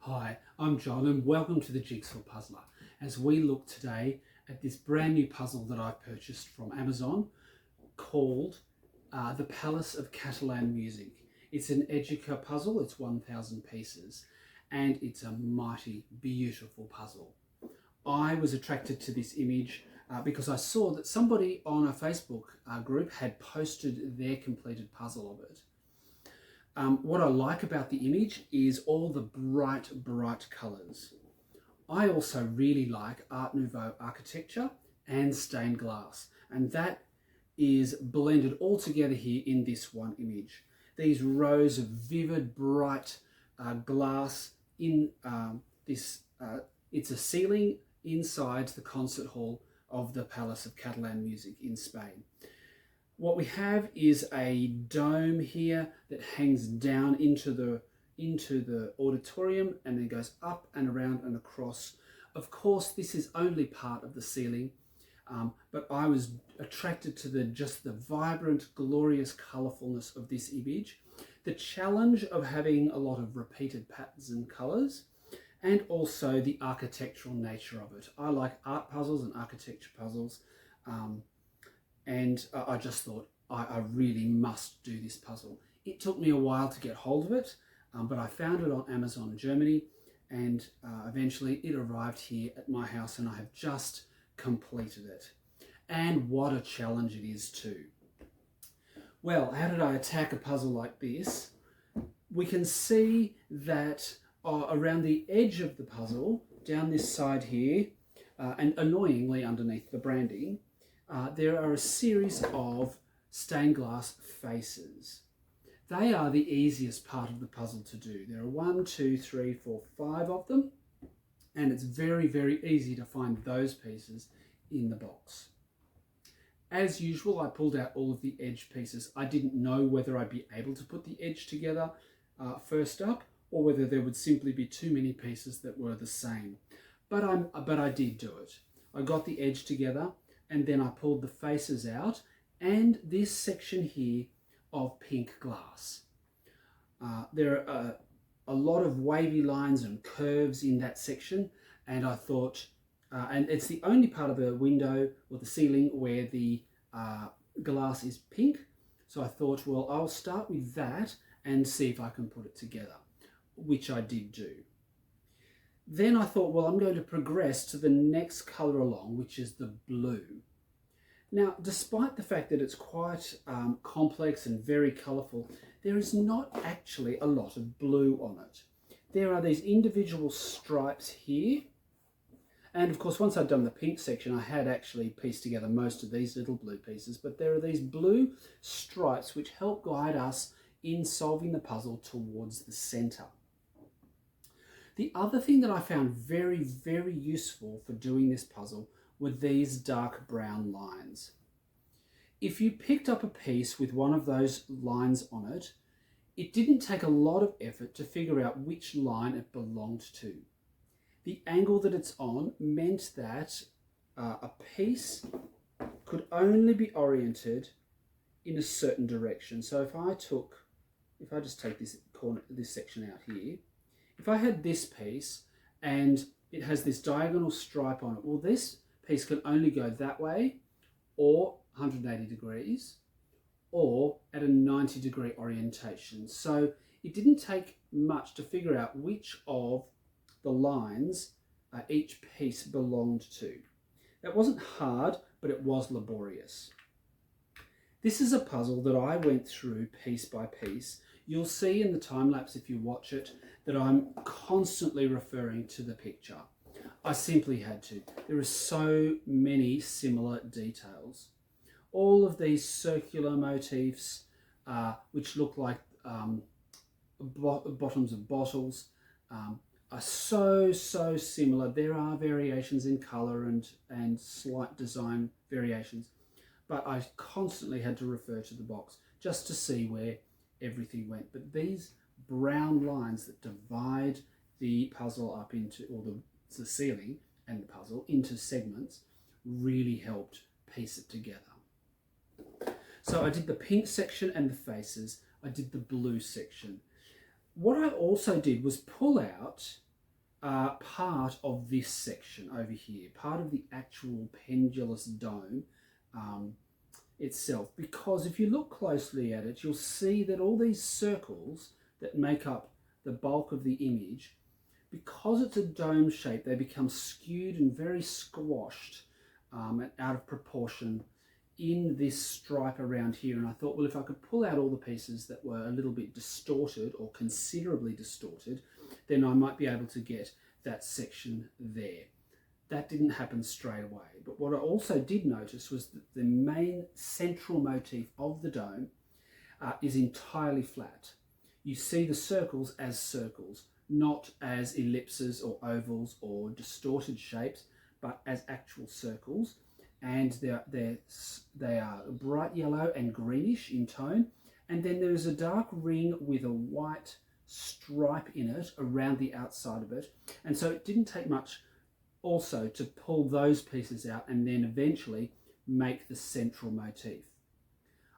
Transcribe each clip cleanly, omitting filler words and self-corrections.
Hi, I'm John and welcome to the Jigsaw Puzzler as we look today at this brand new puzzle that I've purchased from Amazon called the Palace of Catalan music. It's an Educa puzzle, it's 1,000 pieces and it's a mighty beautiful puzzle. I was attracted to this image because I saw that somebody on a Facebook group had posted their completed puzzle of it. What I like about the image is all the bright colours. I also really like Art Nouveau architecture and stained glass, and that is blended all together here in this one image. These rows of vivid, bright glass in it's a ceiling inside the concert hall of the Palace of Catalan music in Spain. What we have is a dome here that hangs down into the auditorium and then goes up and around and across. Of course, this is only part of the ceiling, but I was attracted to just the vibrant, glorious colourfulness of this image, the challenge of having a lot of repeated patterns and colours, and also the architectural nature of it. I like art puzzles and architecture puzzles. And I just thought I really must do this puzzle. It took me a while to get hold of it, but I found it on Amazon Germany, and eventually it arrived here at my house and I have just completed it. And what a challenge it is too. Well, how did I attack a puzzle like this? We can see that around the edge of the puzzle, down this side here, and annoyingly underneath the branding, there are a series of stained glass faces. They are the easiest part of the puzzle to do. There are 1, 2, 3, 4, 5 of them, and it's very, very easy to find those pieces in the box. As usual, I pulled out all of the edge pieces. I didn't know whether I'd be able to put the edge together first up, or whether there would simply be too many pieces that were the same. But I did do it. I got the edge together, and then I pulled the faces out and this section here of pink glass. There are a lot of wavy lines and curves in that section, and I thought, and it's the only part of the window or the ceiling where the glass is pink. So I thought, well, I'll start with that and see if I can put it together, which I did do. Then I thought, well, I'm going to progress to the next colour along, which is the blue. Now, despite the fact that it's quite complex and very colourful, there is not actually a lot of blue on it. There are these individual stripes here. And of course, once I'd done the pink section, I had actually pieced together most of these little blue pieces, but there are these blue stripes which help guide us in solving the puzzle towards the centre. The other thing that I found very, very useful for doing this puzzle were these dark brown lines. If you picked up a piece with one of those lines on it, it didn't take a lot of effort to figure out which line it belonged to. The angle that it's on meant that a piece could only be oriented in a certain direction. So if I just take this section out here, if I had this piece and it has this diagonal stripe on it, well, this piece can only go that way, or 180 degrees, or at a 90-degree orientation. So it didn't take much to figure out which of the lines each piece belonged to. That wasn't hard, but it was laborious. This is a puzzle that I went through piece by piece. You'll see in the time-lapse, if you watch it, that I'm constantly referring to the picture. I simply had to. There are so many similar details. All of these circular motifs, which look like bottoms of bottles, are so similar. There are variations in colour and slight design variations, but I constantly had to refer to the box just to see where everything went. But these brown lines that divide the puzzle up into, or the ceiling and the puzzle into segments, really helped piece it together. So I did the pink section and the faces. I did the blue section. What I also did was pull out are part of this section over here, part of the actual pendulous dome itself. Because if you look closely at it, you'll see that all these circles that make up the bulk of the image, because it's a dome shape, they become skewed and very squashed and out of proportion in this stripe around here. And I thought, well, if I could pull out all the pieces that were a little bit distorted or considerably distorted, then I might be able to get that section there. That didn't happen straight away. But what I also did notice was that the main central motif of the dome is entirely flat. You see the circles as circles, not as ellipses or ovals or distorted shapes, but as actual circles. And they are bright yellow and greenish in tone. And then there is a dark ring with a white stripe in it around the outside of it. And so it didn't take much also to pull those pieces out and then eventually make the central motif.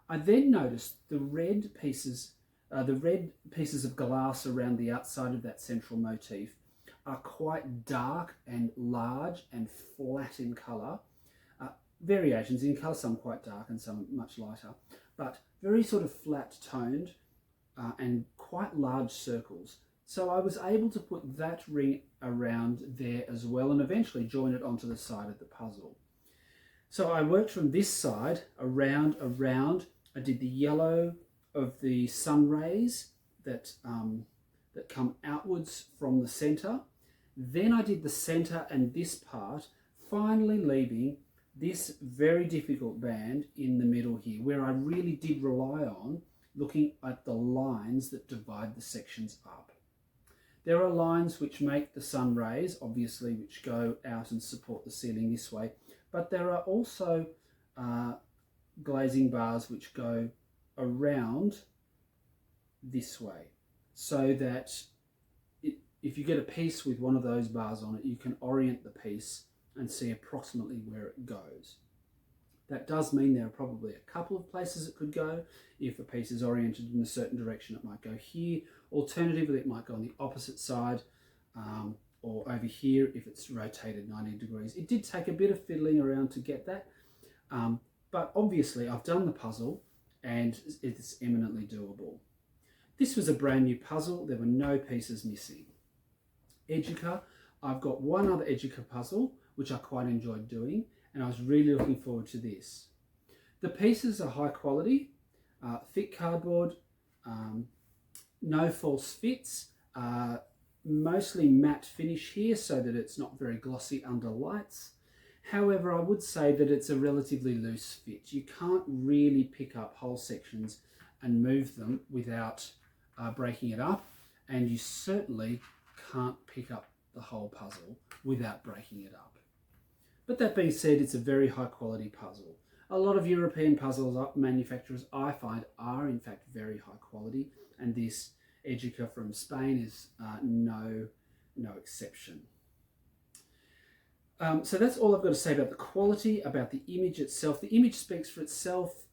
I then noticed the red pieces of glass around the outside of that central motif are quite dark and large and flat in colour. Variations in colour, some quite dark and some much lighter, but very sort of flat toned and quite large circles. So I was able to put that ring around there as well and eventually join it onto the side of the puzzle. So I worked from this side around. I did the yellow of the sun rays that come outwards from the centre. Then I did the centre and this part, finally leaving this very difficult band in the middle here, where I really did rely on looking at the lines that divide the sections up. There are lines which make the sun rays, obviously, which go out and support the ceiling this way, but there are also glazing bars which go around this way, so that if you get a piece with one of those bars on it, you can orient the piece and see approximately where it goes. That does mean there are probably a couple of places it could go. If a piece is oriented in a certain direction, it might go here. Alternatively, it might go on the opposite side or over here if it's rotated 90 degrees. It did take a bit of fiddling around to get that, but obviously I've done the puzzle and it's eminently doable. This was a brand new puzzle. There were no pieces missing. Educa, I've got one other Educa puzzle which I quite enjoyed doing, and I was really looking forward to this. The pieces are high quality, thick cardboard, no false fits, mostly matte finish here so that it's not very glossy under lights. However, I would say that it's a relatively loose fit. You can't really pick up whole sections and move them without breaking it up, and you certainly can't pick up the whole puzzle without breaking it up. But that being said, it's a very high quality puzzle. A lot of European puzzle manufacturers, I find, are in fact very high quality, and this Educa from Spain is no exception. So that's all I've got to say about the quality, about the image itself. The image speaks for itself.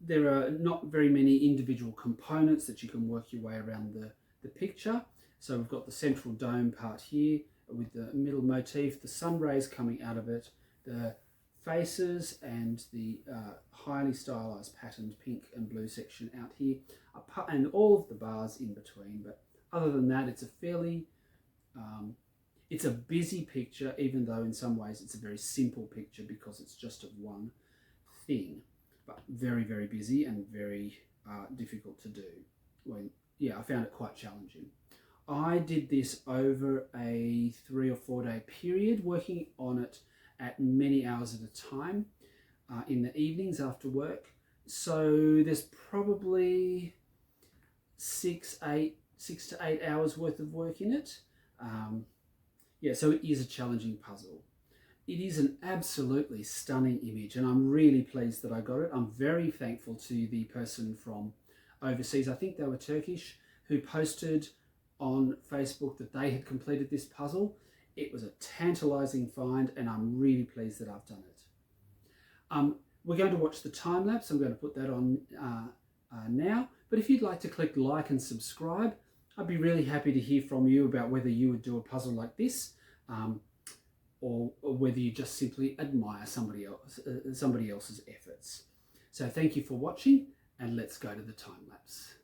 There are not very many individual components that you can work your way around the picture. So we've got the central dome part here with the middle motif, the sun rays coming out of it, the faces and the highly stylized patterned pink and blue section out here, and all of the bars in between. But other than that, it's a fairly, it's a busy picture, even though in some ways it's a very simple picture because it's just of one thing, but very, very busy and very difficult to do. Well, yeah, I found it quite challenging. I did this over a 3 or 4 day period, working on it at many hours at a time in the evenings after work. So there's probably 6 to 8 hours worth of work in it. Yeah, so it is a challenging puzzle. It is an absolutely stunning image, and I'm really pleased that I got it. I'm very thankful to the person from overseas, I think they were Turkish, who posted on Facebook that they had completed this puzzle. It was a tantalizing find, and I'm really pleased that I've done it. We're going to watch the time lapse. I'm going to put that on now. But if you'd like to click like and subscribe, I'd be really happy to hear from you about whether you would do a puzzle like this, or whether you just simply admire somebody else's efforts. So thank you for watching, and let's go to the time lapse.